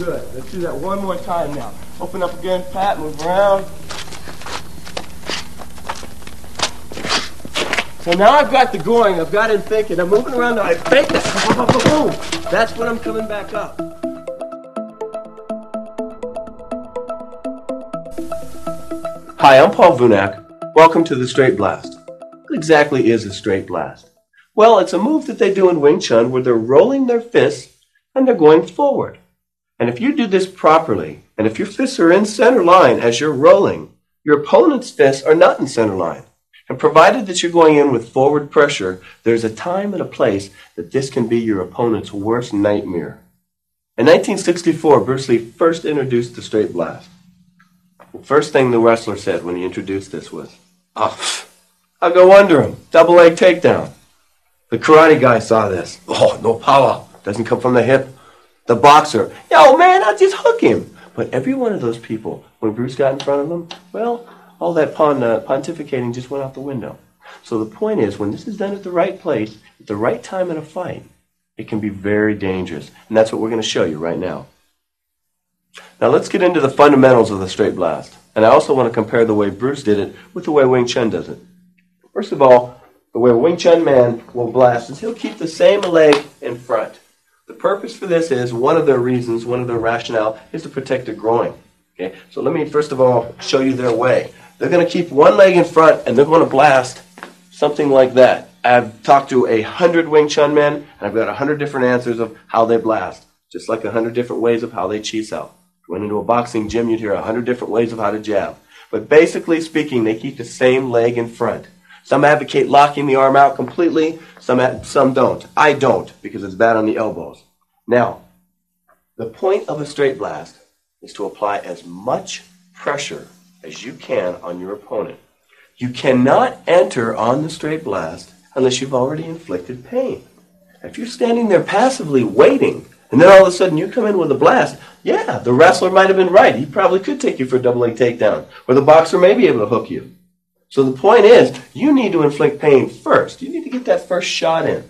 Good. Let's do that one more time now. Open up again, pat, move around. So now I've got the going, I've got him thinking, I'm moving around, I fake that, boom. That's when I'm coming back up. Hi, I'm Paul Vunak. Welcome to the straight blast. What exactly is a straight blast? Well, it's a move that they do in Wing Chun where they're rolling their fists and they're going forward. And if you do this properly, and if your fists are in center line as you're rolling, your opponent's fists are not in center line. And provided that you're going in with forward pressure, there's a time and a place that this can be your opponent's worst nightmare. In 1964, Bruce Lee first introduced the straight blast. The first thing the wrestler said when he introduced this was, "Oh, I'll go under him. Double leg takedown." The karate guy saw this. "Oh, no power. Doesn't come from the hip." The boxer, "Yo, man, I'll just hook him." But every one of those people, when Bruce got in front of them, well, all that pontificating just went out the window. So the point is, when this is done at the right place, at the right time in a fight, it can be very dangerous. And that's what we're going to show you right now. Now let's get into the fundamentals of the straight blast. And I also want to compare the way Bruce did it with the way Wing Chun does it. First of all, the way a Wing Chun man will blast is he'll keep the same leg in front. The purpose for this is, one of their reasons, one of their rationale, is to protect the groin. Okay? So let me first of all show you their way. They're going to keep one leg in front and they're going to blast something like that. I've talked to 100 Wing Chun men and I've got 100 different answers of how they blast. Just like 100 different ways of how they cheese out. If you went into a boxing gym, you'd hear 100 different ways of how to jab. But basically speaking, they keep the same leg in front. Some advocate locking the arm out completely, some don't. I don't, because it's bad on the elbows. Now, the point of a straight blast is to apply as much pressure as you can on your opponent. You cannot enter on the straight blast unless you've already inflicted pain. If you're standing there passively waiting, and then all of a sudden you come in with a blast, yeah, the wrestler might have been right. He probably could take you for a double leg takedown, or the boxer may be able to hook you. So the point is, you need to inflict pain first. You need to get that first shot in.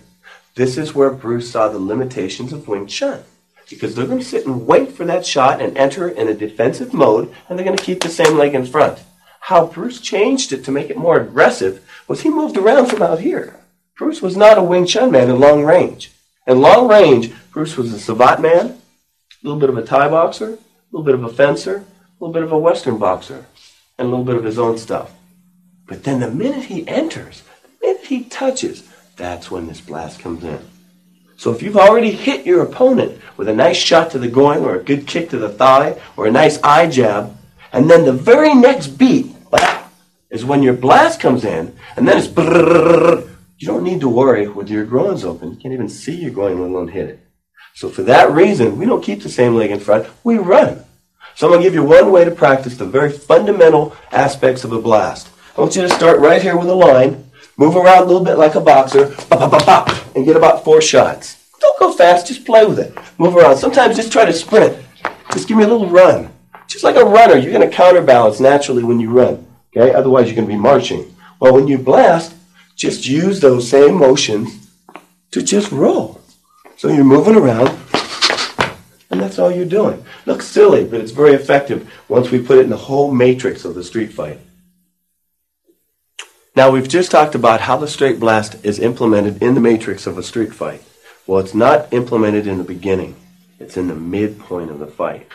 This is where Bruce saw the limitations of Wing Chun. Because they're going to sit and wait for that shot and enter in a defensive mode, and they're going to keep the same leg in front. How Bruce changed it to make it more aggressive was he moved around from out here. Bruce was not a Wing Chun man in long range. In long range, Bruce was a savate man, a little bit of a Thai boxer, a little bit of a fencer, a little bit of a Western boxer, and a little bit of his own stuff. But then the minute he enters, the minute he touches, that's when this blast comes in. So if you've already hit your opponent with a nice shot to the groin or a good kick to the thigh or a nice eye jab, and then the very next beat is when your blast comes in, and then it's brrrr, you don't need to worry whether your groin's open. You can't even see your groin, let alone hit it. So for that reason, we don't keep the same leg in front, we run. So I'm going to give you one way to practice the very fundamental aspects of a blast. I want you to start right here with a line, move around a little bit like a boxer, and get about 4 shots. Don't go fast, just play with it. Move around. Sometimes just try to sprint. Just give me a little run. Just like a runner, you're going to counterbalance naturally when you run. Okay? Otherwise, you're going to be marching. Well, when you blast, just use those same motions to just roll. So you're moving around, and that's all you're doing. Looks silly, but it's very effective once we put it in the whole matrix of the street fight. Now, we've just talked about how the straight blast is implemented in the matrix of a street fight. Well, it's not implemented in the beginning. It's in the midpoint of the fight.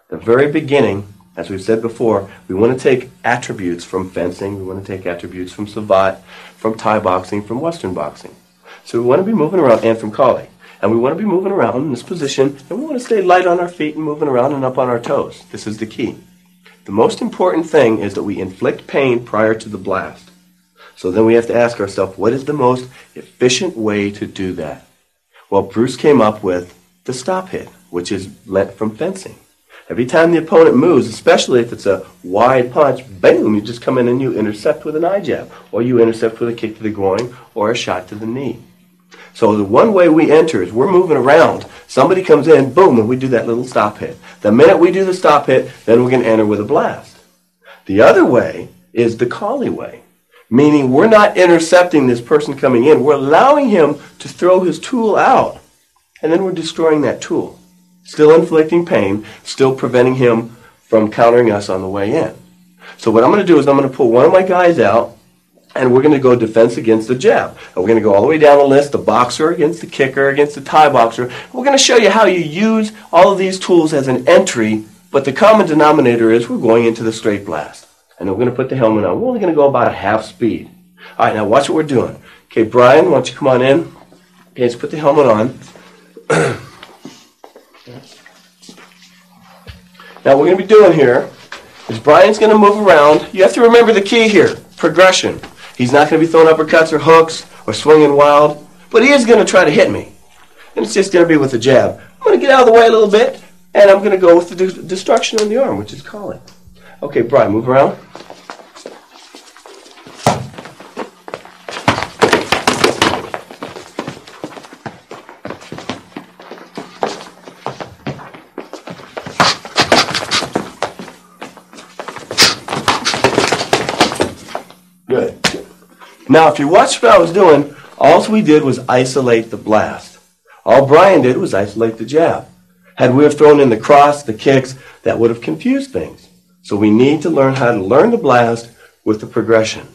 The very beginning, as we've said before, we want to take attributes from fencing, we want to take attributes from savate, from Thai boxing, from Western boxing. So we want to be moving around, and from Kali. And we want to be moving around in this position, and we want to stay light on our feet and moving around and up on our toes. This is the key. The most important thing is that we inflict pain prior to the blast. So then we have to ask ourselves, what is the most efficient way to do that? Well, Bruce came up with the stop hit, which is lent from fencing. Every time the opponent moves, especially if it's a wide punch, boom, you just come in and you intercept with an eye jab, or you intercept with a kick to the groin, or a shot to the knee. So the one way we enter is we're moving around. Somebody comes in, boom, and we do that little stop hit. The minute we do the stop hit, then we're going to enter with a blast. The other way is the Kali way. Meaning we're not intercepting this person coming in. We're allowing him to throw his tool out. And then we're destroying that tool. still inflicting pain, still preventing him from countering us on the way in. So what I'm going to do is I'm going to pull one of my guys out, and we're going to go defense against the jab. And we're going to go all the way down the list, the boxer against the kicker, against the Thai boxer. We're going to show you how you use all of these tools as an entry, but the common denominator is we're going into the straight blast. And we're going to put the helmet on. We're only going to go about a half speed. All right, now watch what we're doing. Okay, Brian, why don't you come on in? Okay, let's put the helmet on. Now what we're going to be doing here is Brian's going to move around. You have to remember the key here, progression. He's not going to be throwing uppercuts or hooks or swinging wild, but he is going to try to hit me. And it's just going to be with a jab. I'm going to get out of the way a little bit, and I'm going to go with the destruction on the arm, which is calling. Okay, Brian, move around. Good. Now, if you watched what I was doing, all we did was isolate the blast. All Brian did was isolate the jab. Had we have thrown in the cross, the kicks, that would have confused things. So we need to learn how to learn the blast with the progression.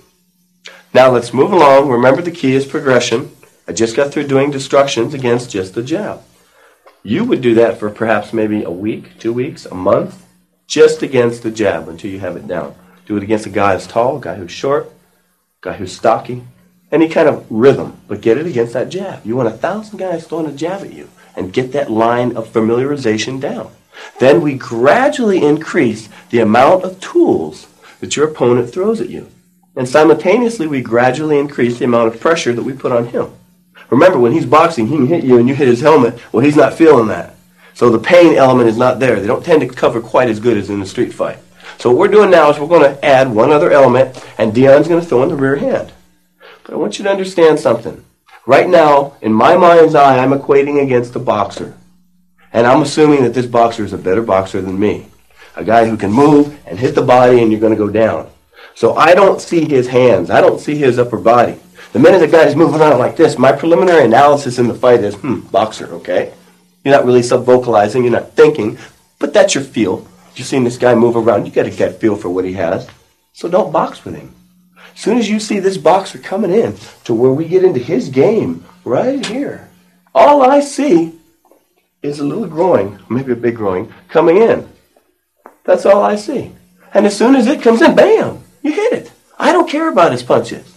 Now let's move along. Remember, the key is progression. I just got through doing destructions against just the jab. You would do that for perhaps maybe a week, 2 weeks, a month, just against the jab until you have it down. Do it against a guy who's tall, a guy who's short, guy who's stocky, any kind of rhythm, but get it against that jab. You want 1,000 guys throwing a jab at you and get that line of familiarization down. Then we gradually increase the amount of tools that your opponent throws at you. And simultaneously, we gradually increase the amount of pressure that we put on him. Remember, when he's boxing, he can hit you and you hit his helmet. Well, he's not feeling that. So the pain element is not there. They don't tend to cover quite as good as in a street fight. So what we're doing now is we're going to add one other element, and Dion's going to throw in the rear hand. But I want you to understand something. Right now, in my mind's eye, I'm equating against a boxer. And I'm assuming that this boxer is a better boxer than me. A guy who can move and hit the body and you're going to go down. So I don't see his hands. I don't see his upper body. The minute the guy's moving around like this, my preliminary analysis in the fight is, boxer, okay? You're not really sub-vocalizing, you're not thinking, but that's your feel. You've seen this guy move around, you got a gut feel for what he has. So don't box with him. As soon as you see this boxer coming in to where we get into his game, right here, all I see is a little groin, maybe a big groin, coming in. That's all I see. And as soon as it comes in, bam, you hit it. I don't care about his punches.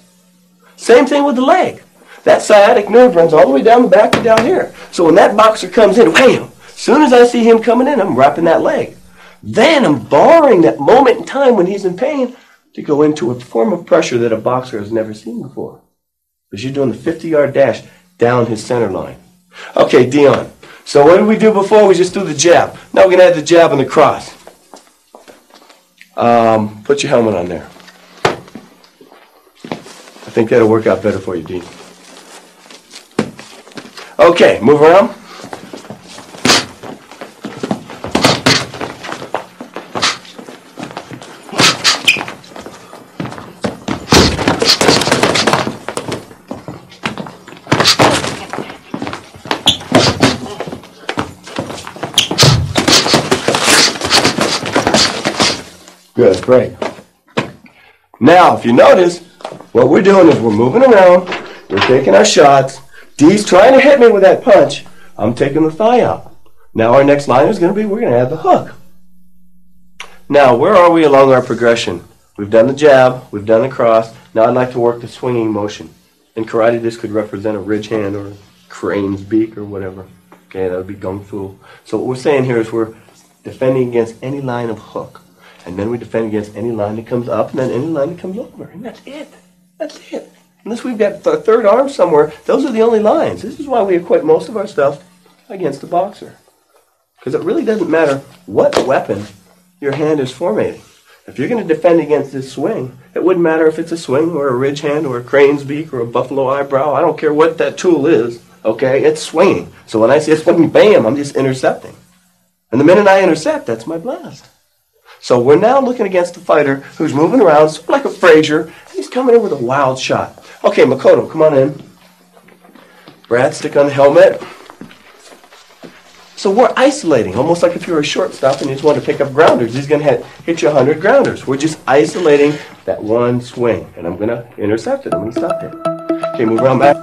Same thing with the leg. That sciatic nerve runs all the way down the back and down here. So when that boxer comes in, wham, as soon as I see him coming in, I'm wrapping that leg. Then I'm borrowing that moment in time when he's in pain to go into a form of pressure that a boxer has never seen before. Because you're doing the 50-yard dash down his center line. Okay, Dion. So what did we do before? We just do the jab. Now we're going to add the jab and the cross. Put your helmet on there. I think that'll work out better for you, Dean. Okay, move around. Good, great. Now, if you notice, what we're doing is we're moving around, we're taking our shots. Dee's trying to hit me with that punch. I'm taking the thigh out. Now our next line is going to be, we're going to add the hook. Now, where are we along our progression? We've done the jab, we've done the cross. Now I'd like to work the swinging motion. In karate, this could represent a ridge hand or a crane's beak or whatever. Okay, that would be Gung Fu. So what we're saying here is we're defending against any line of hook. And then we defend against any line that comes up, and then any line that comes over. And that's it. That's it. Unless we've got a third arm somewhere, those are the only lines. This is why we equate most of our stuff against the boxer. Because it really doesn't matter what weapon your hand is formating. If you're going to defend against this swing, it wouldn't matter if it's a swing or a ridge hand or a crane's beak or a buffalo eyebrow. I don't care what that tool is. Okay? It's swinging. So when I say swing, bam, I'm just intercepting. And the minute I intercept, that's my blast. So we're now looking against a fighter who's moving around, sort of like a Frazier, and he's coming in with a wild shot. Okay, Makoto, come on in. Brad, stick on the helmet. So we're isolating, almost like if you were a shortstop and you just want to pick up grounders. He's going to hit you 100 grounders. We're just isolating that one swing. And I'm going to intercept it. I'm going to stop it. Okay, move around back.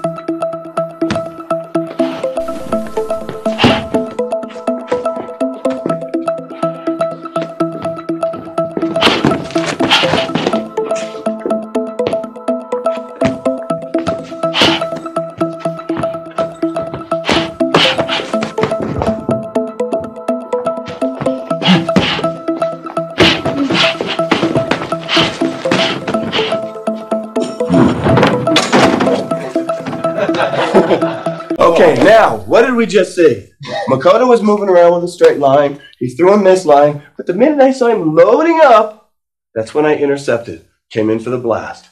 Okay, now, what did we just see? Makoto was moving around with a straight line. He threw a miss line. But the minute I saw him loading up, that's when I intercepted. Came in for the blast.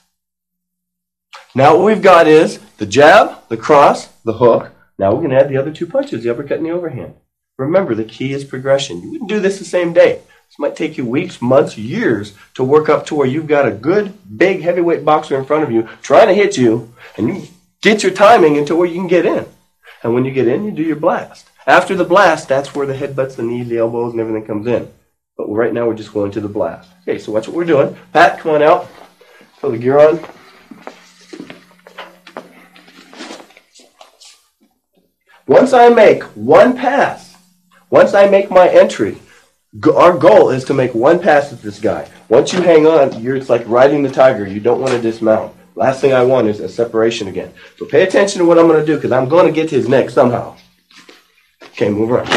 Now what we've got is the jab, the cross, the hook. Now we're going to add the other two punches, the uppercut and the overhand. Remember, the key is progression. You wouldn't do this the same day. This might take you weeks, months, years to work up to where you've got a good, big, heavyweight boxer in front of you trying to hit you, and you get your timing into where you can get in. And when you get in, you do your blast. After the blast, that's where the headbutts, the knees, the elbows, and everything comes in. But right now, we're just going to the blast. Okay, so watch what we're doing. Pat, come on out. Throw the gear on. Once I make one pass, once I make my entry, our goal is to make one pass at this guy. Once you hang on, it's like riding the tiger. You don't want to dismount. Last thing I want is a separation again. So pay attention to what I'm going to do because I'm going to get to his neck somehow. Okay, move around.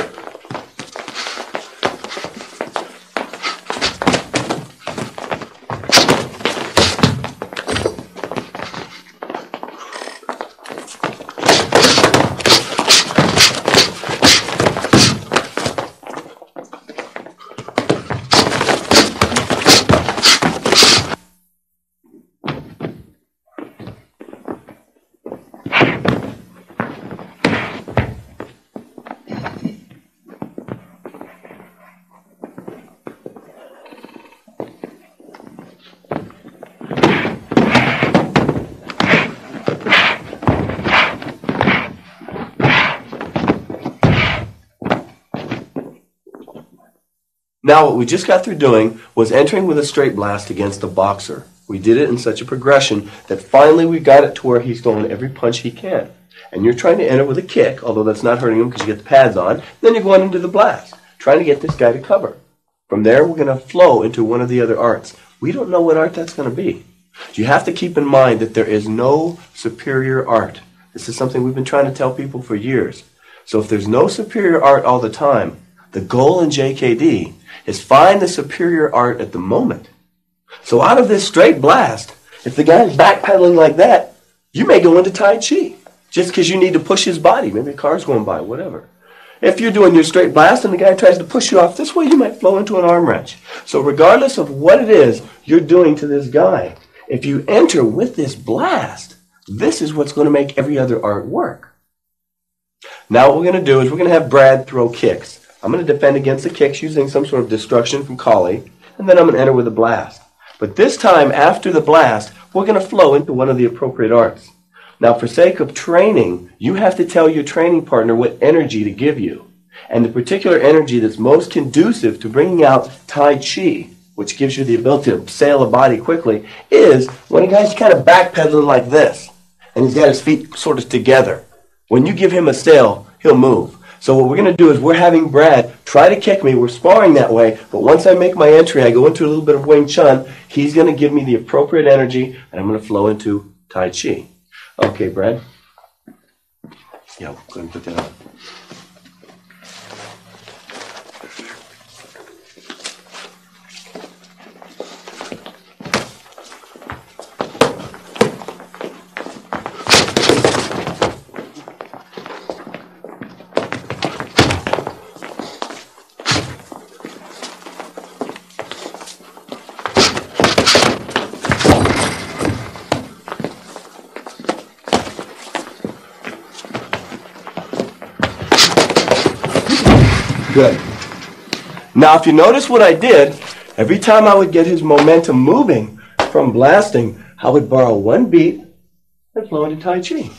Now what we just got through doing was entering with a straight blast against the boxer. We did it in such a progression that finally we got it to where he's throwing every punch he can. And you're trying to enter with a kick, although that's not hurting him because you get the pads on. Then you're going into the blast, trying to get this guy to cover. From there, we're going to flow into one of the other arts. We don't know what art that's going to be. You have to keep in mind that there is no superior art. This is something we've been trying to tell people for years. So if there's no superior art all the time, the goal in JKD is find the superior art at the moment. So out of this straight blast, if the guy's backpedaling like that, you may go into Tai Chi just because you need to push his body. Maybe a car's going by, whatever. If you're doing your straight blast and the guy tries to push you off this way, you might flow into an arm wrench. So regardless of what it is you're doing to this guy, if you enter with this blast, this is what's going to make every other art work. Now what we're going to do is we're going to have Brad throw kicks. I'm going to defend against the kicks using some sort of destruction from Kali, and then I'm going to enter with a blast. But this time, after the blast, we're going to flow into one of the appropriate arts. Now, for sake of training, you have to tell your training partner what energy to give you. And the particular energy that's most conducive to bringing out Tai Chi, which gives you the ability to sail a body quickly, is when a guy's kind of backpedaling like this, and he's got his feet sort of together. When you give him a sail, he'll move. So what we're going to do is we're having Brad try to kick me. We're sparring that way, but once I make my entry, I go into a little bit of Wing Chun. He's going to give me the appropriate energy, and I'm going to flow into Tai Chi. Okay, Brad? Yeah, go ahead and put that on. Good. Now, if you notice what I did, every time I would get his momentum moving from blasting, I would borrow one beat and flow into Tai Chi.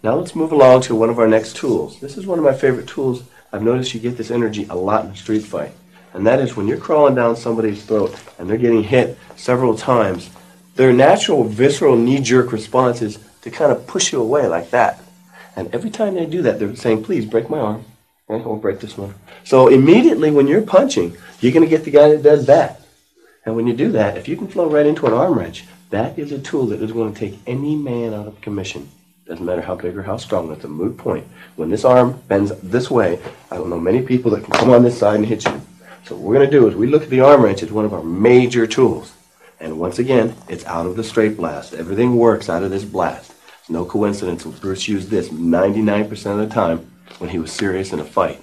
Now let's move along to one of our next tools. This is one of my favorite tools I've noticed you get this energy a lot in a street fight. And that is when you're crawling down somebody's throat and they're getting hit several times, their natural visceral knee-jerk response is to kind of push you away like that. And every time they do that, they're saying, please break my arm. Okay, or break this one. So immediately when you're punching, you're going to get the guy that does that. And when you do that, if you can flow right into an arm wrench, that is a tool that is going to take any man out of commission. Doesn't matter how big or how strong, that's a moot point. When this arm bends this way, I don't know many people that can come on this side and hit you. So what we're going to do is we look at the arm wrench as one of our major tools. And once again, it's out of the straight blast. Everything works out of this blast. It's no coincidence that Bruce used this 99% of the time when he was serious in a fight.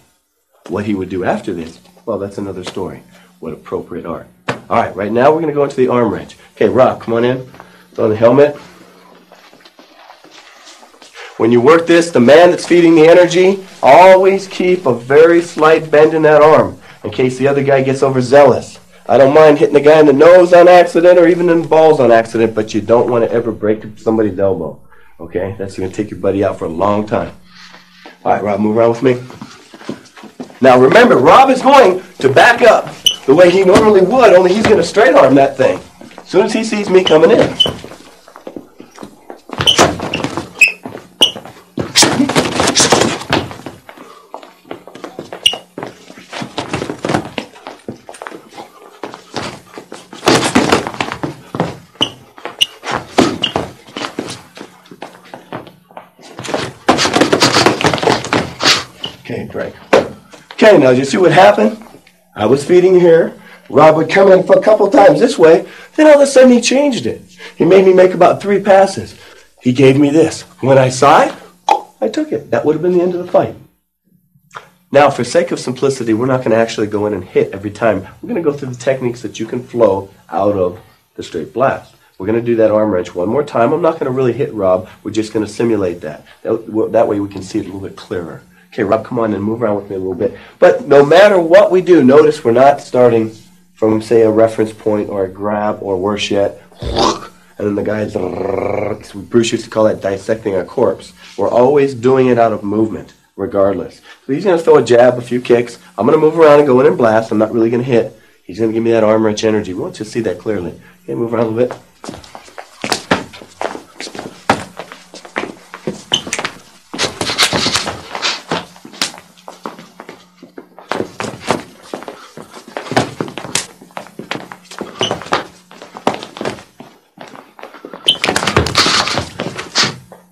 What he would do after this, well, that's another story. What appropriate art. All right, right now we're going to go into the arm wrench. Okay, Rob, come on in. Throw on the helmet. When you work this, the man that's feeding the energy, always keep a very slight bend in that arm in case the other guy gets overzealous. I don't mind hitting the guy in the nose on accident or even in the balls on accident, but you don't want to ever break somebody's elbow. Okay? That's going to take your buddy out for a long time. All right, Rob, move around with me. Now remember, Rob is going to back up the way he normally would, only he's going to straight arm that thing as soon as he sees me coming in. Okay, break. Okay, now you see what happened? I was feeding here. Rob would come in for a couple times this way. Then all of a sudden he changed it. He made me make about 3 passes. He gave me this. When I saw it, I took it. That would have been the end of the fight. Now, for sake of simplicity, we're not going to actually go in and hit every time. We're going to go through the techniques that you can flow out of the straight blast. We're going to do that arm wrench one more time. I'm not going to really hit Rob. We're just going to simulate that. That way we can see it a little bit clearer. Okay, Rob, come on and move around with me a little bit. But no matter what we do, notice we're not starting from, say, a reference point or a grab or worse yet, and then the guy's, Bruce used to call that dissecting a corpse. We're always doing it out of movement, regardless. So he's going to throw a jab, a few kicks. I'm going to move around and go in and blast. I'm not really going to hit. He's going to give me that arm wrench energy. We want you to see that clearly. Okay, move around a little bit.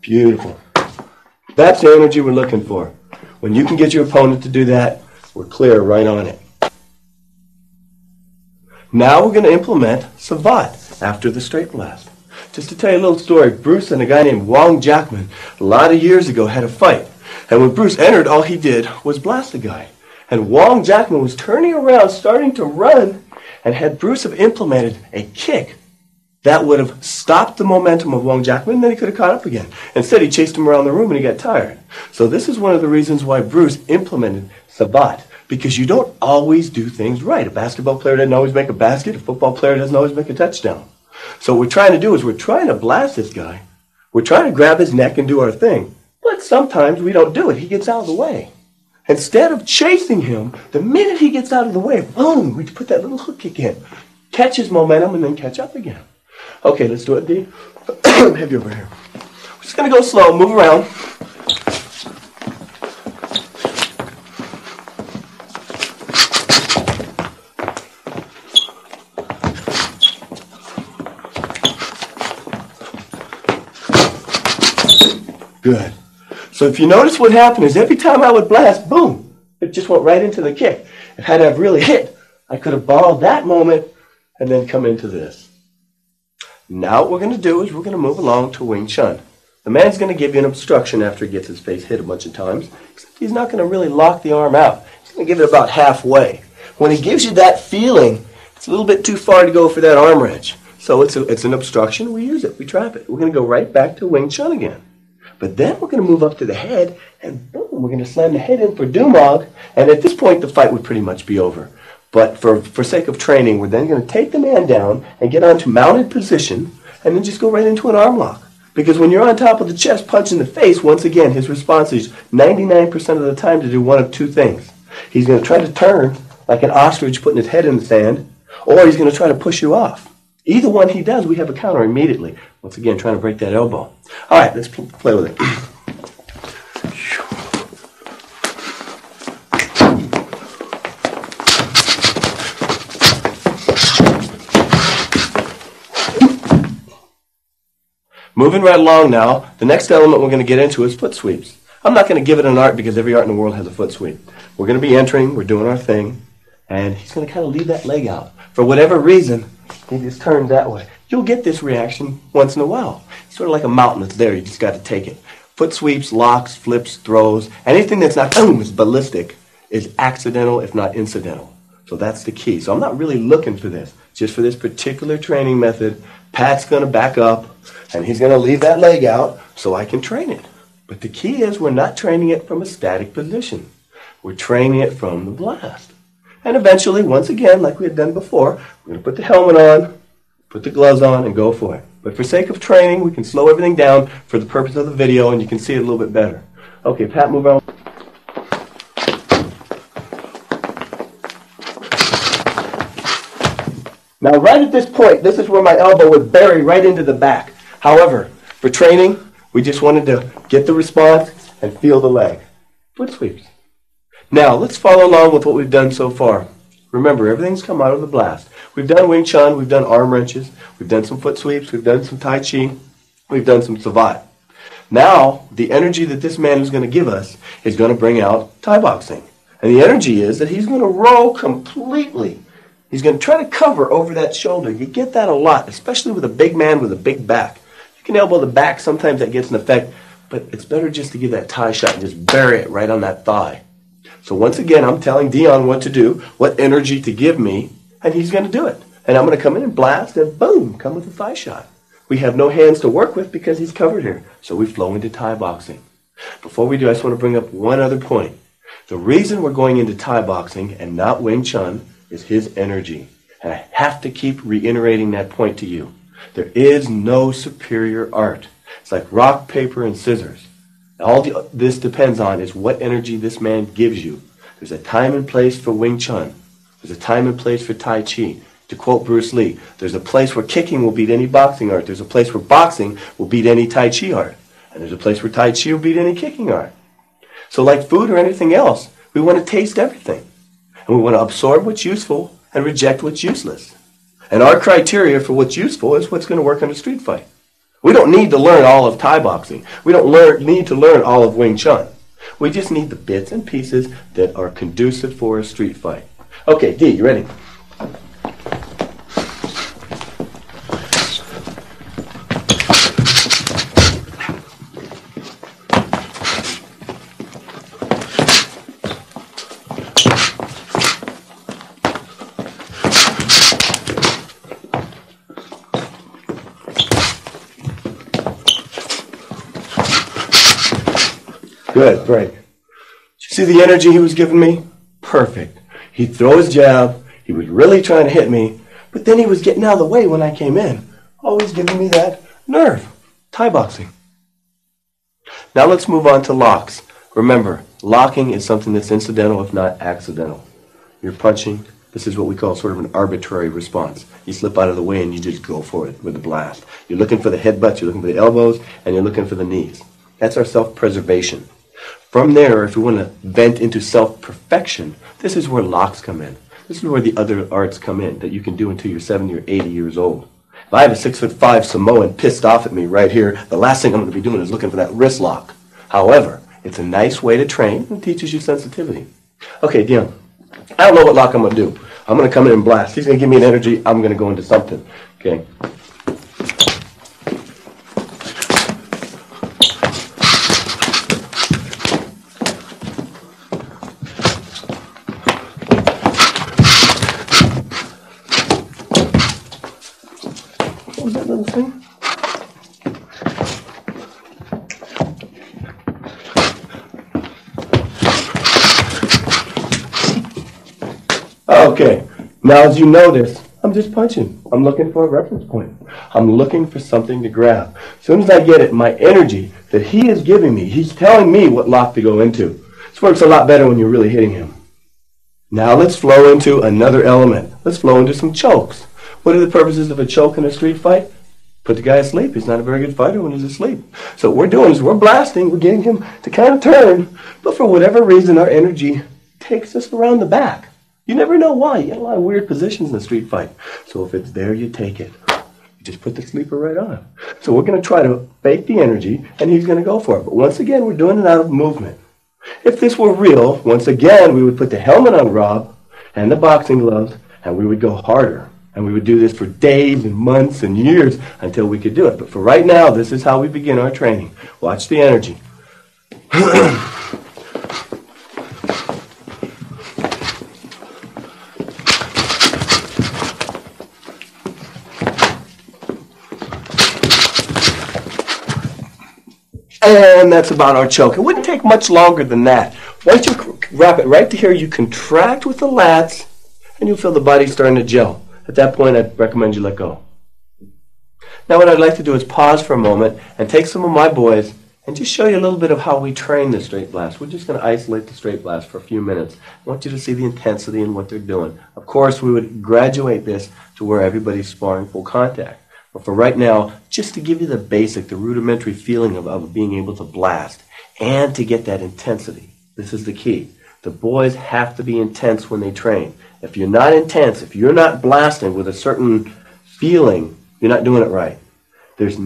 Beautiful. That's the energy we're looking for. When you can get your opponent to do that, we're clear right on it. Now we're going to implement Savat after the straight blast. Just to tell you a little story, Bruce and a guy named Wong Jackman a lot of years ago had a fight. And when Bruce entered, all he did was blast the guy. And Wong Jackman was turning around, starting to run, and had Bruce have implemented a kick that would have stopped the momentum of Wong Jackman, and then he could have caught up again. Instead, he chased him around the room and he got tired. So this is one of the reasons why Bruce implemented Sabat, because you don't always do things right. A basketball player doesn't always make a basket. A football player doesn't always make a touchdown. So what we're trying to do is we're trying to blast this guy. We're trying to grab his neck and do our thing. But sometimes we don't do it. He gets out of the way. Instead of chasing him, the minute he gets out of the way, boom, we put that little hook kick in. Catch his momentum and then catch up again. Okay, let's do it, D. Have you over here. We're just going to go slow, move around. Good. So if you notice what happened is every time I would blast, boom, it just went right into the kick. If had I really hit, I could have borrowed that moment and then come into this. Now what we're going to do is we're going to move along to Wing Chun. The man's going to give you an obstruction after he gets his face hit a bunch of times, except he's not going to really lock the arm out. He's going to give it about halfway. When he gives you that feeling, it's a little bit too far to go for that arm wrench. So it's an obstruction. We use it. We trap it. We're going to go right back to Wing Chun again. But then we're going to move up to the head, and boom, we're going to slam the head in for Dumog, and at this point the fight would pretty much be over. But for sake of training, we're then going to take the man down and get onto mounted position, and then just go right into an arm lock. Because when you're on top of the chest punching the face, once again, his response is 99% of the time to do one of two things. He's going to try to turn like an ostrich putting his head in the sand, or he's going to try to push you off. Either one he does, we have a counter immediately. Once again, trying to break that elbow. All right, let's play with it. Moving right along now, the next element we're going to get into is foot sweeps. I'm not going to give it an art because every art in the world has a foot sweep. We're going to be entering, we're doing our thing, and he's going to kind of leave that leg out. For whatever reason, he just turns that way. You'll get this reaction once in a while. It's sort of like a mountain that's there, you just got to take it. Foot sweeps, locks, flips, throws, anything that's not it's ballistic is accidental if not incidental. So that's the key. So I'm not really looking for this. Just for this particular training method, Pat's going to back up, and he's going to leave that leg out so I can train it. But the key is we're not training it from a static position. We're training it from the blast. And eventually, once again, like we had done before, we're going to put the helmet on, put the gloves on, and go for it. But for sake of training, we can slow everything down for the purpose of the video, and you can see it a little bit better. Okay, Pat, move on. Now, right at this point, this is where my elbow would bury right into the back. However, for training, we just wanted to get the response and feel the leg. Foot sweeps. Now, let's follow along with what we've done so far. Remember, everything's come out of the blast. We've done Wing Chun, we've done arm wrenches, we've done some foot sweeps, we've done some Tai Chi, we've done some Savate. Now, the energy that this man is going to give us is going to bring out Thai boxing. And the energy is that he's going to roll completely. He's going to try to cover over that shoulder. You get that a lot, especially with a big man with a big back. You can elbow the back, sometimes that gets an effect, but it's better just to give that Thai shot and just bury it right on that thigh. So once again, I'm telling Dion what to do, what energy to give me, and he's going to do it. And I'm going to come in and blast, and boom, come with a thigh shot. We have no hands to work with because he's covered here. So we flow into Thai boxing. Before we do, I just want to bring up one other point. The reason we're going into Thai boxing and not Wing Chun is his energy. And I have to keep reiterating that point to you. There is no superior art. It's like rock, paper, and scissors. All this depends on is what energy this man gives you. There's a time and place for Wing Chun. There's a time and place for Tai Chi. To quote Bruce Lee, there's a place where kicking will beat any boxing art. There's a place where boxing will beat any Tai Chi art. And there's a place where Tai Chi will beat any kicking art. So like food or anything else, we want to taste everything. And we want to absorb what's useful and reject what's useless. And our criteria for what's useful is what's going to work in a street fight. We don't need to learn all of Thai boxing. We don't need to learn all of Wing Chun. We just need the bits and pieces that are conducive for a street fight. Okay, D, you ready? Good, break. Did you see the energy he was giving me? Perfect. He'd throw his jab, he was really trying to hit me, but then he was getting out of the way when I came in. Always giving me that nerve. Thai boxing. Now let's move on to locks. Remember, locking is something that's incidental if not accidental. You're punching. This is what we call sort of an arbitrary response. You slip out of the way and you just go for it with a blast. You're looking for the headbutts, you're looking for the elbows, and you're looking for the knees. That's our self-preservation. From there, if we want to vent into self-perfection, this is where locks come in. This is where the other arts come in that you can do until you're 70 or 80 years old. If I have a 6'5" Samoan pissed off at me right here, the last thing I'm going to be doing is looking for that wrist lock. However, it's a nice way to train and teaches you sensitivity. Okay, Dion, I don't know what lock I'm going to do. I'm going to come in and blast. He's going to give me an energy. I'm going to go into something. Okay. What was that little thing? Okay, now as you notice, I'm just punching. I'm looking for a reference point. I'm looking for something to grab. As soon as I get it, my energy that he is giving me, he's telling me what lock to go into. This works a lot better when you're really hitting him. Now let's flow into another element. Let's flow into some chokes. What are the purposes of a choke in a street fight? Put the guy asleep. He's not a very good fighter when he's asleep. So what we're doing is we're blasting. We're getting him to kind of turn. But for whatever reason, our energy takes us around the back. You never know why. You get a lot of weird positions in a street fight. So if it's there, you take it. You just put the sleeper right on. So we're going to try to fake the energy, and he's going to go for it. But once again, we're doing it out of movement. If this were real, once again, we would put the helmet on Rob and the boxing gloves, and we would go harder. And we would do this for days and months and years until we could do it. But for right now, this is how we begin our training. Watch the energy. And that's about our choke. It wouldn't take much longer than that. Once you wrap it right to here, you contract with the lats, and you'll feel the body starting to gel. At that point, I'd recommend you let go. Now what I'd like to do is pause for a moment and take some of my boys and just show you a little bit of how we train the straight blast. We're just going to isolate the straight blast for a few minutes. I want you to see the intensity and what they're doing. Of course, we would graduate this to where everybody's sparring full contact. But for right now, just to give you the basic, the rudimentary feeling of being able to blast and to get that intensity. This is the key. The boys have to be intense when they train. If you're not intense, if you're not blasting with a certain feeling, you're not doing it right. There's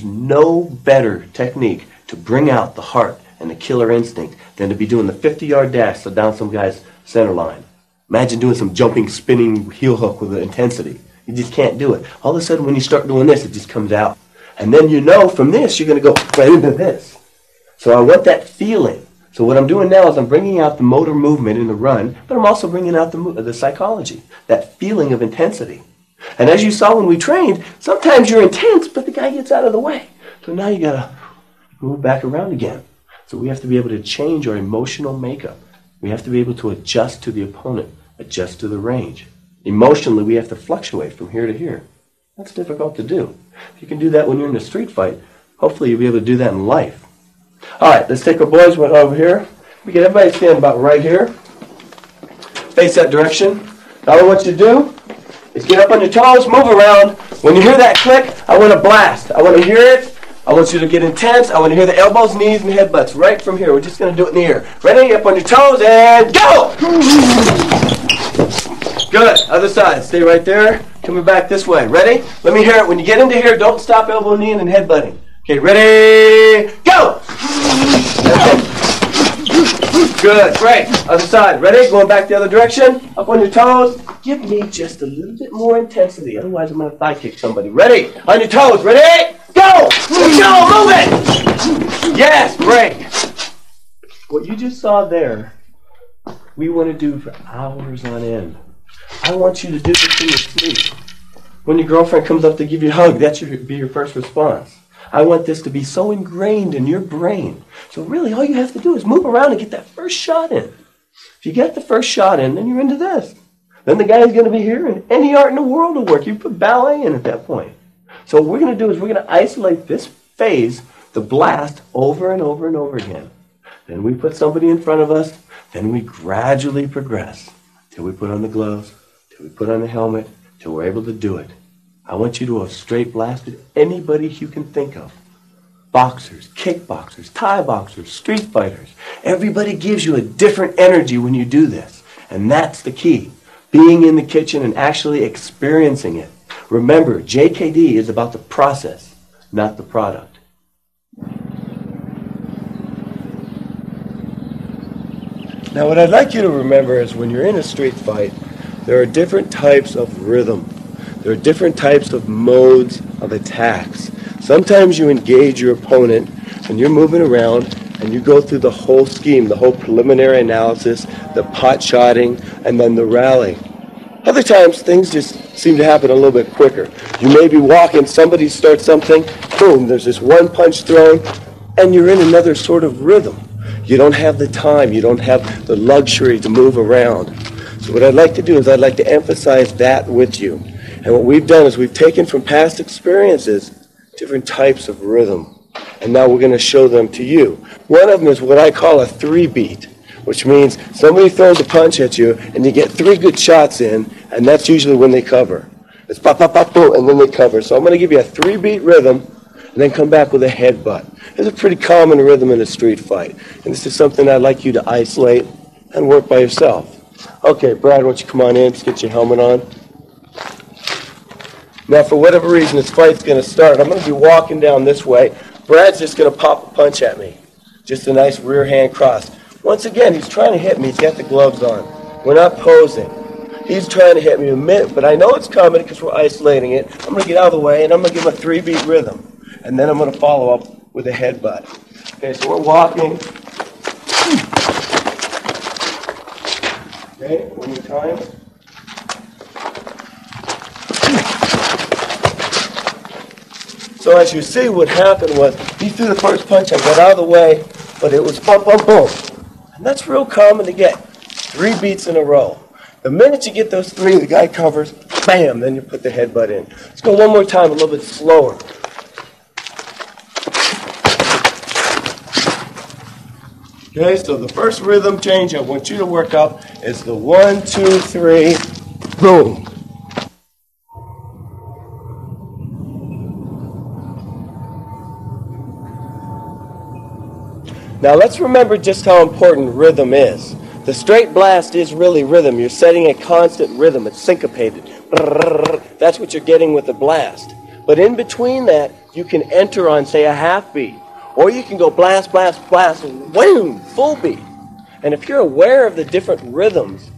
no better technique to bring out the heart and the killer instinct than to be doing the 50-yard dash so down some guy's center line. Imagine doing some jumping, spinning heel hook with the intensity. You just can't do it. All of a sudden, when you start doing this, it just comes out. And then you know from this, you're going to go right into this. So I want that feeling. So what I'm doing now is I'm bringing out the motor movement in the run, but I'm also bringing out the psychology, that feeling of intensity. And as you saw when we trained, sometimes you're intense, but the guy gets out of the way. So now you got to move back around again. So we have to be able to change our emotional makeup. We have to be able to adjust to the opponent, adjust to the range. Emotionally, we have to fluctuate from here to here. That's difficult to do. If you can do that when you're in a street fight, hopefully you'll be able to do that in life. All right, let's take our boys over here. We get everybody stand about right here. Face that direction. Now what I want you to do is get up on your toes, move around. When you hear that click, I want to blast. I want to hear it. I want you to get intense. I want to hear the elbows, knees, and headbutts right from here. We're just going to do it in the air. Ready? Up on your toes and go! Good. Other side. Stay right there. Coming back this way. Ready? Let me hear it. When you get into here, don't stop elbow, knee, and headbutting. Okay, ready? Go! Good. Great. Other side. Ready? Going back the other direction. Up on your toes. Give me just a little bit more intensity. Otherwise, I'm going to thigh kick somebody. Ready? On your toes. Ready? Go! Go! Move it! Yes. Great. What you just saw there, we want to do for hours on end. I want you to do this in your sleep. When your girlfriend comes up to give you a hug, that should be your first response. I want this to be so ingrained in your brain. So really, all you have to do is move around and get that first shot in. If you get the first shot in, then you're into this. Then the guy's going to be here, and any art in the world will work. You put ballet in at that point. So what we're going to do is we're going to isolate this phase, the blast, over and over and over again. Then we put somebody in front of us. Then we gradually progress till we put on the gloves, till we put on the helmet, till we're able to do it. I want you to have straight blasted anybody you can think of. Boxers, kickboxers, Thai boxers, street fighters. Everybody gives you a different energy when you do this. And that's the key. Being in the kitchen and actually experiencing it. Remember, JKD is about the process, not the product. Now what I'd like you to remember is when you're in a street fight, there are different types of rhythm. There are different types of modes of attacks. Sometimes you engage your opponent and you're moving around and you go through the whole scheme, the whole preliminary analysis, the pot shotting, and then the rally. Other times things just seem to happen a little bit quicker. You may be walking, somebody starts something, boom, there's this one punch thrown, and you're in another sort of rhythm. You don't have the time, you don't have the luxury to move around. So what I'd like to do is I'd like to emphasize that with you. And what we've done is we've taken from past experiences different types of rhythm. And now we're going to show them to you. One of them is what I call a 3-beat, which means somebody throws a punch at you and you get 3 good shots in, and that's usually when they cover. It's pop, pop, pop, boom, and then they cover. So I'm going to give you a 3-beat rhythm and then come back with a headbutt. It's a pretty common rhythm in a street fight. And this is something I'd like you to isolate and work by yourself. Okay, Brad, why don't you come on in, just get your helmet on. Now, for whatever reason, this fight's going to start. I'm going to be walking down this way. Brad's just going to pop a punch at me. Just a nice rear hand cross. Once again, he's trying to hit me. He's got the gloves on. We're not posing. He's trying to hit me a minute, but I know it's coming because we're isolating it. I'm going to get out of the way, and I'm going to give him a 3-beat rhythm. And then I'm going to follow up with a headbutt. Okay, so we're walking. Okay, one more time. So as you see, what happened was he threw the first punch, I got out of the way, but it was bump, bump, boom. And that's real common to get. 3 beats in a row. The minute you get those 3, the guy covers, bam, then you put the headbutt in. Let's go one more time, a little bit slower. Okay, so the first rhythm change I want you to work up is the 1, 2, 3, boom. Now let's remember just how important rhythm is. The straight blast is really rhythm. You're setting a constant rhythm. It's syncopated. That's what you're getting with the blast. But in between that, you can enter on, say, a half beat. Or you can go blast, blast, blast, and boom, full beat. And if you're aware of the different rhythms,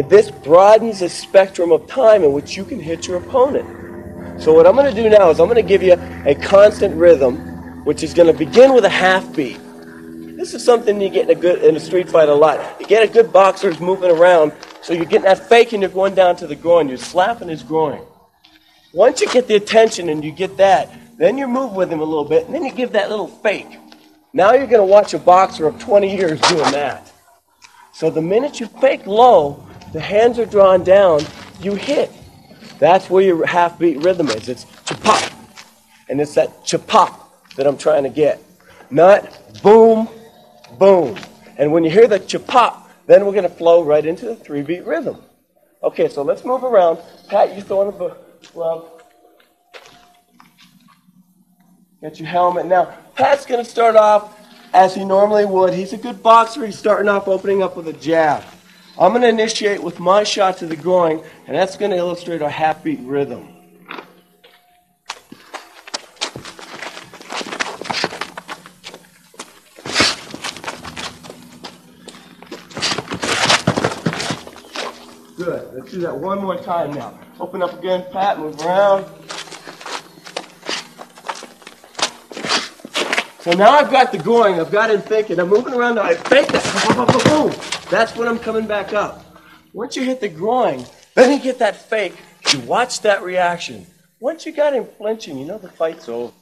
this broadens the spectrum of time in which you can hit your opponent. So what I'm going to do now is I'm going to give you a constant rhythm, which is going to begin with a half beat. This is something you get in a street fight a lot. You get a good boxer who's moving around, so you're getting that fake and you're going down to the groin. You're slapping his groin. Once you get the attention and you get that, then you move with him a little bit, and then you give that little fake. Now you're going to watch a boxer of 20 years doing that. So the minute you fake low, the hands are drawn down, you hit. That's where your half-beat rhythm is. It's chapop. And it's that chapop that I'm trying to get. Not boom, boom. And when you hear the chapop, then we're going to flow right into the 3-beat rhythm. Okay, so let's move around. Pat, you throw in the glove. Get your helmet. Now, Pat's going to start off as he normally would. He's a good boxer. He's starting off opening up with a jab. I'm going to initiate with my shot to the groin, and that's going to illustrate our half-beat rhythm. Good. Let's do that one more time now. Open up again, Pat, move around. So now I've got the going, I've got him thinking, I'm moving around now, I fake that, boom, boom. That's when I'm coming back up. Once you hit the groin, then you get that fake, you watch that reaction. Once you got him flinching, you know the fight's over.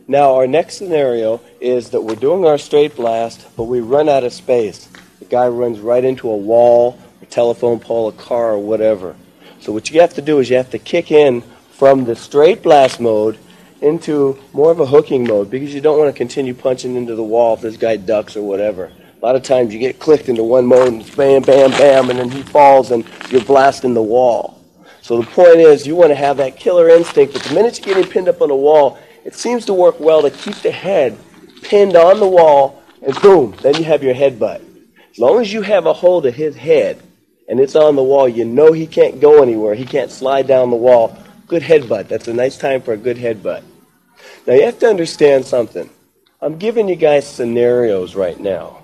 Now our next scenario is that we're doing our straight blast, but we run out of space. The guy runs right into a wall, a telephone pole, a car, or whatever. So what you have to do is you have to kick in from the straight blast mode into more of a hooking mode, because you don't want to continue punching into the wall if this guy ducks or whatever. A lot of times you get clicked into one mode and it's bam, bam, bam, and then he falls and you're blasting the wall. So the point is you want to have that killer instinct, but the minute you get him pinned up on the wall, it seems to work well to keep the head pinned on the wall, and boom, then you have your headbutt. As long as you have a hold of his head and it's on the wall, you know he can't go anywhere. He can't slide down the wall. Good headbutt. That's a nice time for a good headbutt. Now you have to understand something. I'm giving you guys scenarios right now.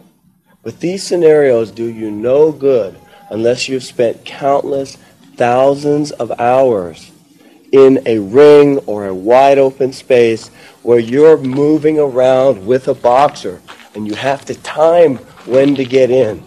But these scenarios do you no good unless you've spent countless thousands of hours in a ring or a wide open space where you're moving around with a boxer and you have to time when to get in.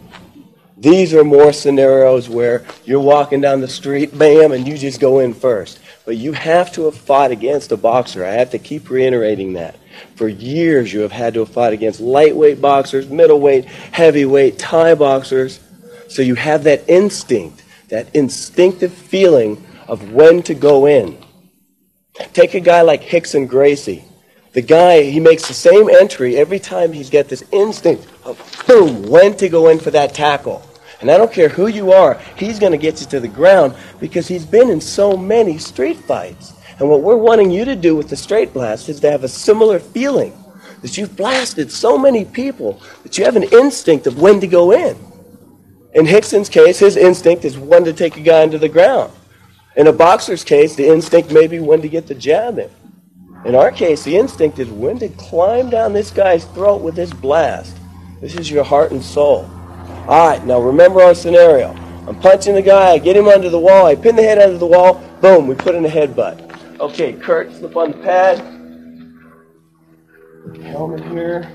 These are more scenarios where you're walking down the street, bam, and you just go in first. But you have to have fought against a boxer. I have to keep reiterating that. For years you have had to have fought against lightweight boxers, middleweight, heavyweight, Thai boxers. So you have that instinct, that instinctive feeling of when to go in. Take a guy like Rickson Gracie. The guy, he makes the same entry every time. He's got this instinct of, boom, when to go in for that tackle. And I don't care who you are, he's going to get you to the ground because he's been in so many street fights. And what we're wanting you to do with the straight blast is to have a similar feeling, that you've blasted so many people that you have an instinct of when to go in. In Rickson's case, his instinct is when to take a guy into the ground. In a boxer's case, the instinct may be when to get the jab in. In our case, the instinct is when to climb down this guy's throat with this blast. This is your heart and soul. All right, now remember our scenario. I'm punching the guy, I get him under the wall, I pin the head under the wall, boom, we put in a headbutt. Okay, Kurt, slip on the pad. Helmet here.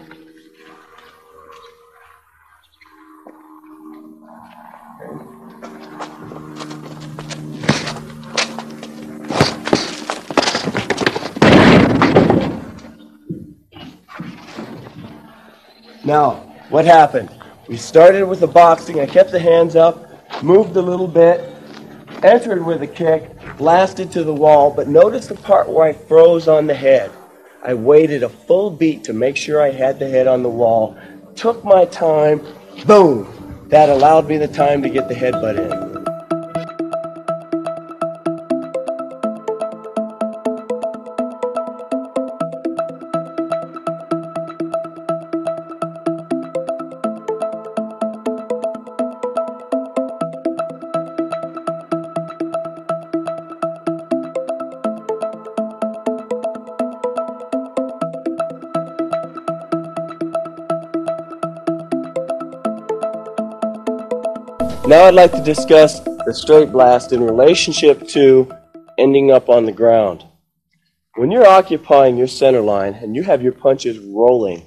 Now, what happened? We started with the boxing. I kept the hands up, moved a little bit, entered with a kick, blasted to the wall, but notice the part where I froze on the head. I waited a full beat to make sure I had the head on the wall, took my time, boom! That allowed me the time to get the headbutt in. Now I'd like to discuss the straight blast in relationship to ending up on the ground. When you're occupying your center line and you have your punches rolling,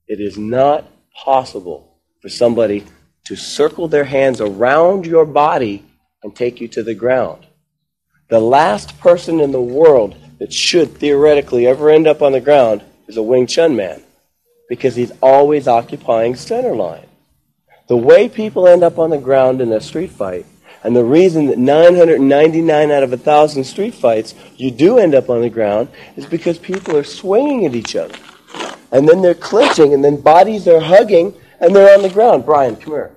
it is not possible for somebody to circle their hands around your body and take you to the ground. The last person in the world that should theoretically ever end up on the ground is a Wing Chun man, because he's always occupying center line. The way people end up on the ground in a street fight, and the reason that 999 out of 1,000 street fights you do end up on the ground, is because people are swinging at each other. And then they're clinching, and then bodies are hugging, and they're on the ground. Brian, come here.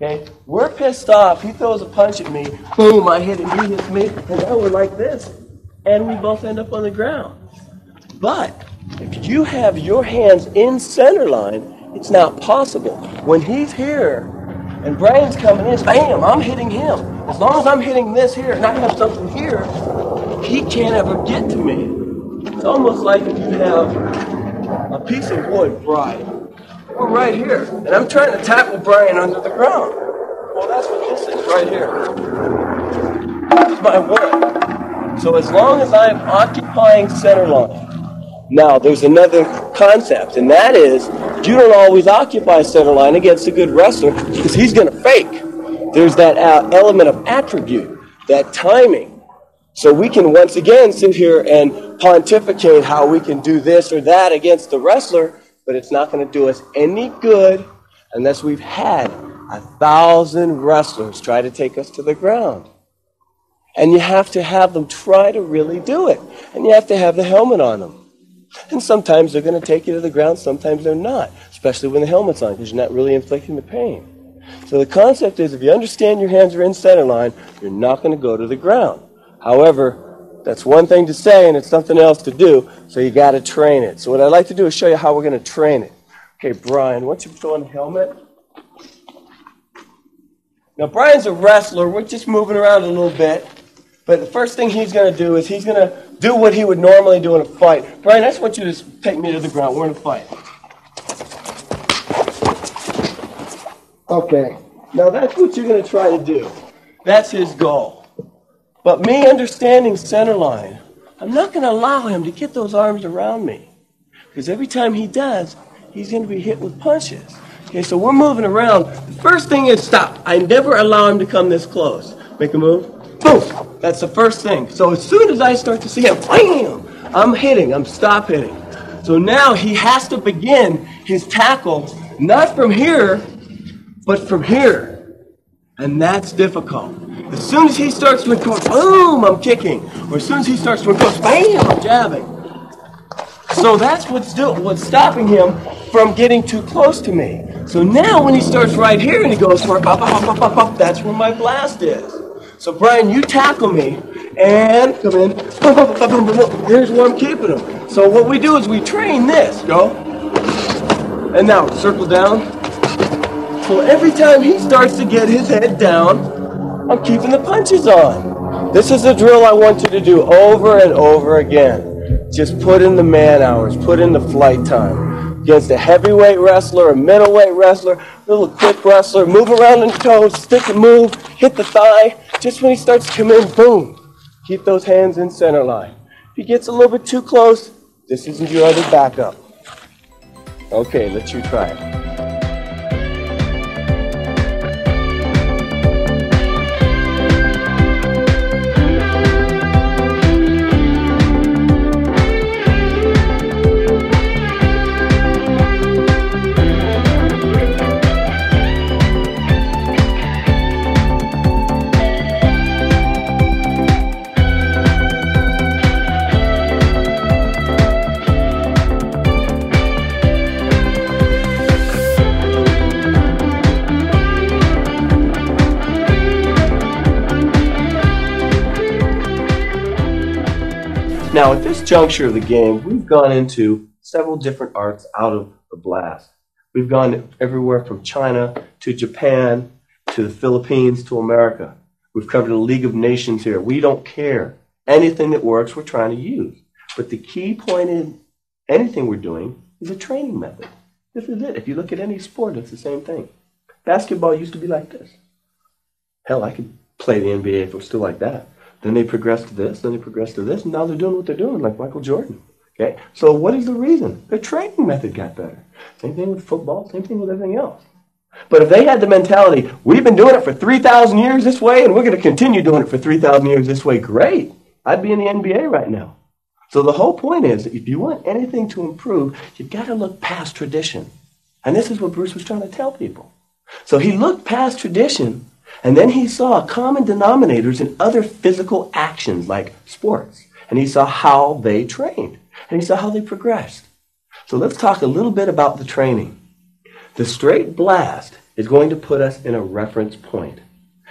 Okay? We're pissed off. He throws a punch at me. Boom, I hit him, he hits me, and now we're like this. And we both end up on the ground. But if you have your hands in center line, it's not possible. When he's here and Brian's coming in, bam, I'm hitting him. As long as I'm hitting this here and I have something here, he can't ever get to me. It's almost like if you have a piece of wood, Brian. We're right here, and I'm trying to tackle Brian under the ground. Well, that's what this is right here. This is my wood. So as long as I'm occupying center line. Now, there's another concept, and that is you don't always occupy center line against a good wrestler because he's going to fake. There's that element of attribute, that timing. So we can once again sit here and pontificate how we can do this or that against the wrestler, but it's not going to do us any good unless we've had 1,000 wrestlers try to take us to the ground. And you have to have them try to really do it. And you have to have the helmet on them. And sometimes they're going to take you to the ground, sometimes they're not, especially when the helmet's on, because you're not really inflicting the pain. So the concept is if you understand your hands are in center line, you're not going to go to the ground. However, that's one thing to say and it's something else to do, so you got to train it. So what I'd like to do is show you how we're going to train it. Okay, Brian, why don't you throw on the helmet? Now, Brian's a wrestler. We're just moving around a little bit. But the first thing he's going to do is he's going to do what he would normally do in a fight. Brian, I just want you to take me to the ground. We're in a fight. Okay. Now, that's what you're going to try to do. That's his goal. But me understanding center line, I'm not going to allow him to get those arms around me. Because every time he does, he's going to be hit with punches. Okay, so we're moving around. The first thing is stop. I never allow him to come this close. Make a move. Boom! That's the first thing. So as soon as I start to see him, bam! I'm hitting. I'm stop hitting. So now he has to begin his tackle, not from here, but from here. And that's difficult. As soon as he starts to encroach, boom, I'm kicking. Or as soon as he starts to encroach, bam, I'm jabbing. So that's what's stopping him from getting too close to me. So now when he starts right here and he goes for it, pop, pop, pop, pop, pop, that's where my blast is. So Brian, you tackle me and come in. Here's where I'm keeping him. So what we do is we train this. Go. And now circle down. So every time he starts to get his head down, I'm keeping the punches on. This is a drill I want you to do over and over again. Just put in the man hours, put in the flight time. Against a heavyweight wrestler, a middleweight wrestler, a little quick wrestler, move around in toes, stick and move, hit the thigh. Just when he starts to come in, boom. Keep those hands in center line. If he gets a little bit too close, this isn't your other backup. Okay, let's you try it. Now, at this juncture of the game, we've gone into several different arts out of the blast. We've gone everywhere from China to Japan to the Philippines to America. We've covered a League of Nations here. We don't care. Anything that works, we're trying to use. But the key point in anything we're doing is a training method. This is it. If you look at any sport, it's the same thing. Basketball used to be like this. Hell, I could play the NBA if it was still like that. Then they progressed to this, then they progressed to this, and now they're doing what they're doing, like Michael Jordan. Okay? So what is the reason? Their training method got better. Same thing with football, same thing with everything else. But if they had the mentality, we've been doing it for 3,000 years this way, and we're going to continue doing it for 3,000 years this way, great. I'd be in the NBA right now. So the whole point is, that if you want anything to improve, you've got to look past tradition. And this is what Bruce was trying to tell people. So he looked past tradition, and then he saw common denominators in other physical actions like sports. And he saw how they trained. And he saw how they progressed. So let's talk a little bit about the training. The straight blast is going to put us in a reference point.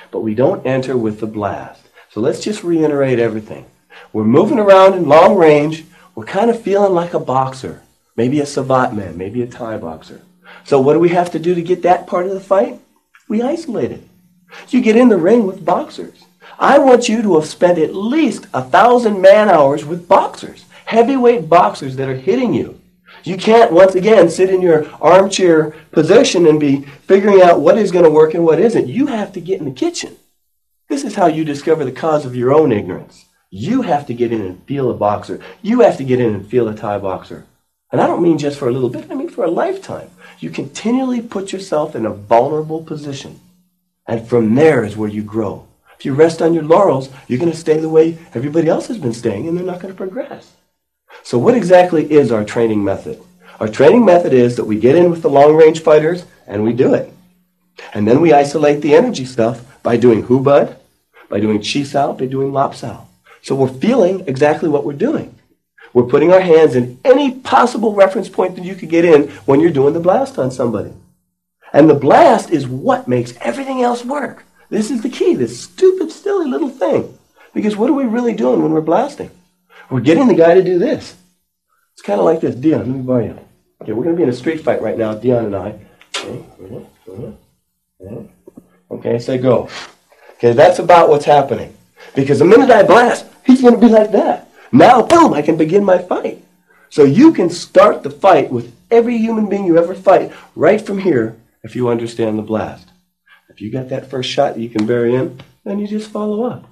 But we don't enter with the blast. So let's just reiterate everything. We're moving around in long range. We're kind of feeling like a boxer. Maybe a savate man, maybe a Thai boxer. So what do we have to do to get that part of the fight? We isolate it. You get in the ring with boxers. I want you to have spent at least 1,000 man-hours with boxers, heavyweight boxers that are hitting you. You can't, once again, sit in your armchair position and be figuring out what is going to work and what isn't. You have to get in the kitchen. This is how you discover the cause of your own ignorance. You have to get in and feel a boxer. You have to get in and feel a Thai boxer. And I don't mean just for a little bit, I mean for a lifetime. You continually put yourself in a vulnerable position. And from there is where you grow. If you rest on your laurels, you're going to stay the way everybody else has been staying, and they're not going to progress. So what exactly is our training method? Our training method is that we get in with the long-range fighters, and we do it. And then we isolate the energy stuff by doing hubud, by doing chi-sao, by doing lap-sao. So we're feeling exactly what we're doing. We're putting our hands in any possible reference point that you could get in when you're doing the blast on somebody. And the blast is what makes everything else work. This is the key, this stupid, silly little thing. Because what are we really doing when we're blasting? We're getting the guy to do this. It's kind of like this. Dion, let me borrow you. Okay, we're going to be in a street fight right now, Dion and I. Okay, say go. Okay, that's about what's happening. Because the minute I blast, he's going to be like that. Now, boom, I can begin my fight. So you can start the fight with every human being you ever fight right from here if you understand the blast. If you got that first shot that you can bury in, then you just follow up.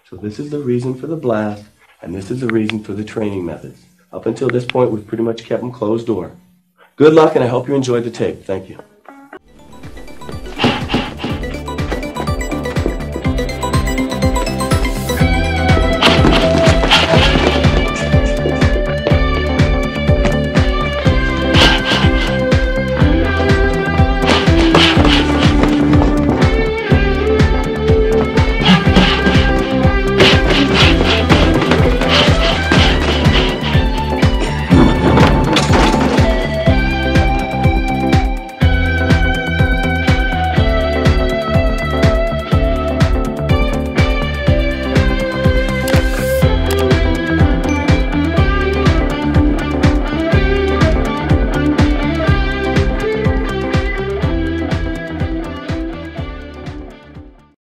So this is the reason for the blast, and this is the reason for the training methods. Up until this point, we've pretty much kept them closed door. Good luck, and I hope you enjoyed the tape. Thank you.